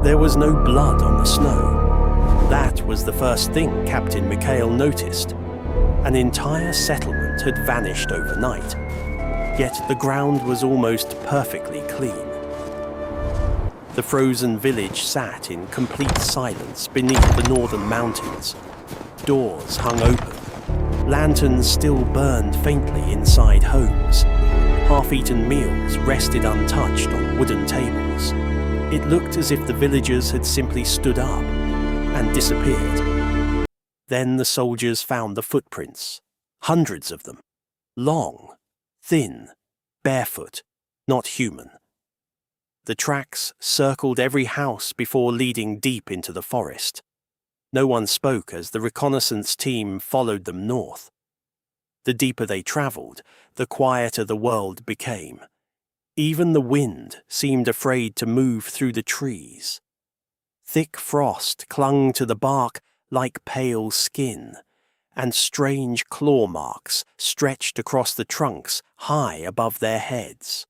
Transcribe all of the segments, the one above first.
There was no blood on the snow. That was the first thing Captain Mikhail noticed. An entire settlement had vanished overnight, yet the ground was almost perfectly clean. The frozen village sat in complete silence beneath the northern mountains. Doors hung open. Lanterns still burned faintly inside homes. Half-eaten meals rested untouched on wooden tables. It looked as if the villagers had simply stood up and disappeared. Then the soldiers found the footprints, hundreds of them, long, thin, barefoot, not human. The tracks circled every house before leading deep into the forest. No one spoke as the reconnaissance team followed them north. The deeper they traveled, the quieter the world became. Even the wind seemed afraid to move through the trees. Thick frost clung to the bark like pale skin, and strange claw marks stretched across the trunks high above their heads.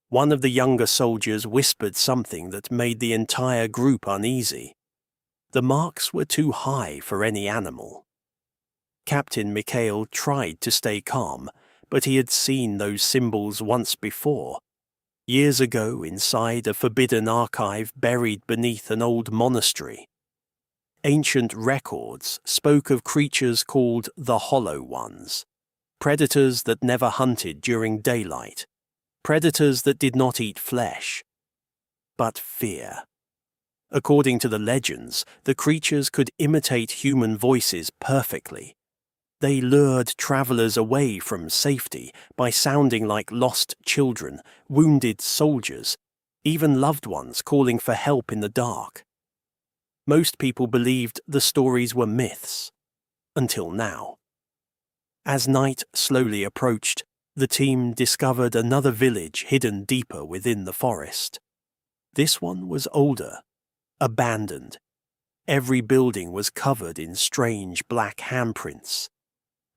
One of the younger soldiers whispered something that made the entire group uneasy. The marks were too high for any animal. Captain Mikhail tried to stay calm, but he had seen those symbols once before, years ago inside a forbidden archive buried beneath an old monastery. Ancient records spoke of creatures called the Hollow Ones, predators that never hunted during daylight, predators that did not eat flesh, but fear. According to the legends, the creatures could imitate human voices perfectly. They lured travelers away from safety by sounding like lost children, wounded soldiers, even loved ones calling for help in the dark. Most people believed the stories were myths, until now. As night slowly approached, the team discovered another village hidden deeper within the forest. This one was older, abandoned. Every building was covered in strange black handprints.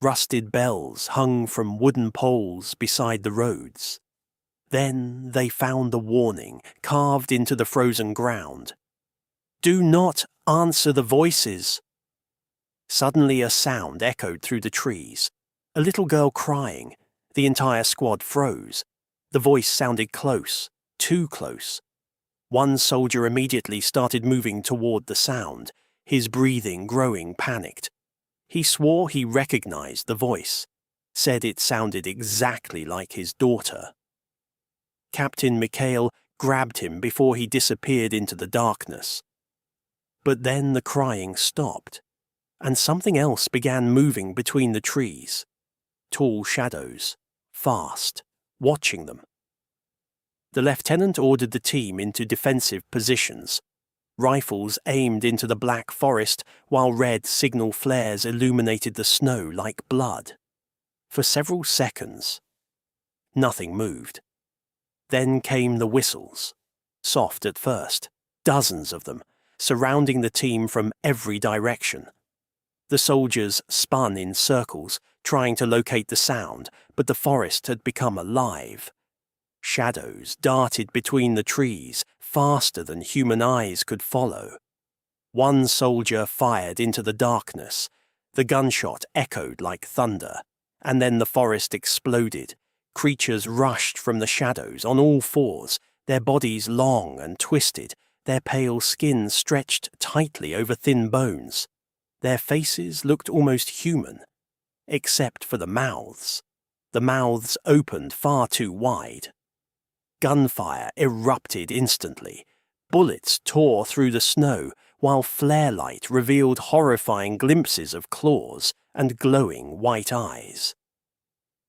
Rusted bells hung from wooden poles beside the roads. Then they found the warning carved into the frozen ground. "Do not answer the voices." Suddenly a sound echoed through the trees. A little girl crying. The entire squad froze. The voice sounded close, too close. One soldier immediately started moving toward the sound, his breathing growing panicked. He swore he recognized the voice, said it sounded exactly like his daughter. Captain Mikhail grabbed him before he disappeared into the darkness. But then the crying stopped, and something else began moving between the trees. Tall shadows, fast, watching them. The lieutenant ordered the team into defensive positions. Rifles aimed into the black forest while red signal flares illuminated the snow like blood. For several seconds, nothing moved. Then came the whistles, soft at first, dozens of them, surrounding the team from every direction. The soldiers spun in circles, trying to locate the sound, but the forest had become alive. Shadows darted between the trees, faster than human eyes could follow. One soldier fired into the darkness. The gunshot echoed like thunder, and then the forest exploded. Creatures rushed from the shadows on all fours, their bodies long and twisted, their pale skin stretched tightly over thin bones. Their faces looked almost human, except for the mouths. The mouths opened far too wide. Gunfire erupted instantly. Bullets tore through the snow, while flare light revealed horrifying glimpses of claws and glowing white eyes.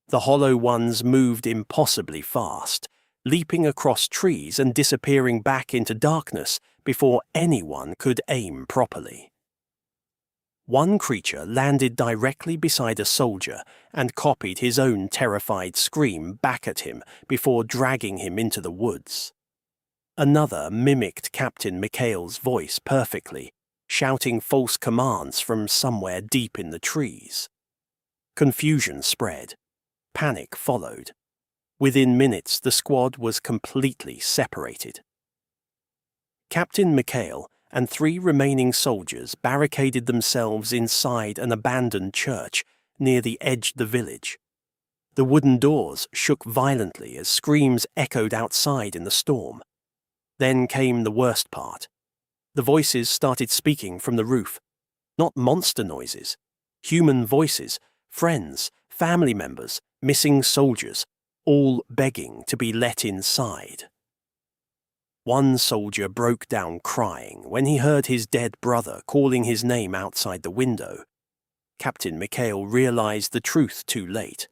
The Hollow Ones moved impossibly fast, leaping across trees and disappearing back into darkness before anyone could aim properly. One creature landed directly beside a soldier and copied his own terrified scream back at him before dragging him into the woods. Another mimicked Captain Mikhail's voice perfectly, shouting false commands from somewhere deep in the trees. Confusion spread. Panic followed. Within minutes, the squad was completely separated. Captain McHale and 3 remaining soldiers barricaded themselves inside an abandoned church near the edge of the village. The wooden doors shook violently as screams echoed outside in the storm. Then came the worst part. The voices started speaking from the roof. Not monster noises. Human voices, friends, family members, missing soldiers, all begging to be let inside. One soldier broke down crying when he heard his dead brother calling his name outside the window. Captain McHale realized the truth too late.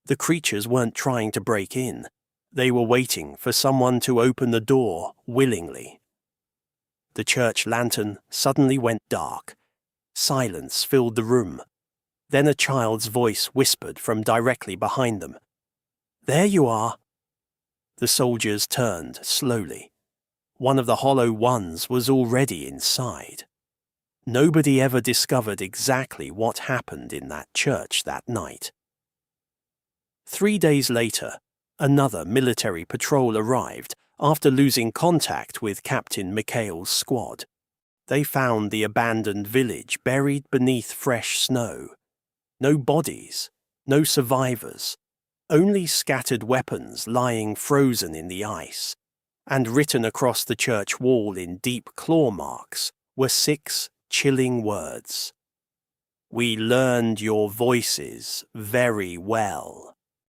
The creatures weren't trying to break in. They were waiting for someone to open the door willingly. The church lantern suddenly went dark. Silence filled the room. Then a child's voice whispered from directly behind them. "There you are." The soldiers turned slowly. One of the hollow ones was already inside. Nobody ever discovered exactly what happened in that church that night. 3 days later, another military patrol arrived after losing contact with Captain McHale's squad. They found the abandoned village buried beneath fresh snow. No bodies, no survivors, only scattered weapons lying frozen in the ice. And written across the church wall in deep claw marks were 6 chilling words. "We learned your voices very well."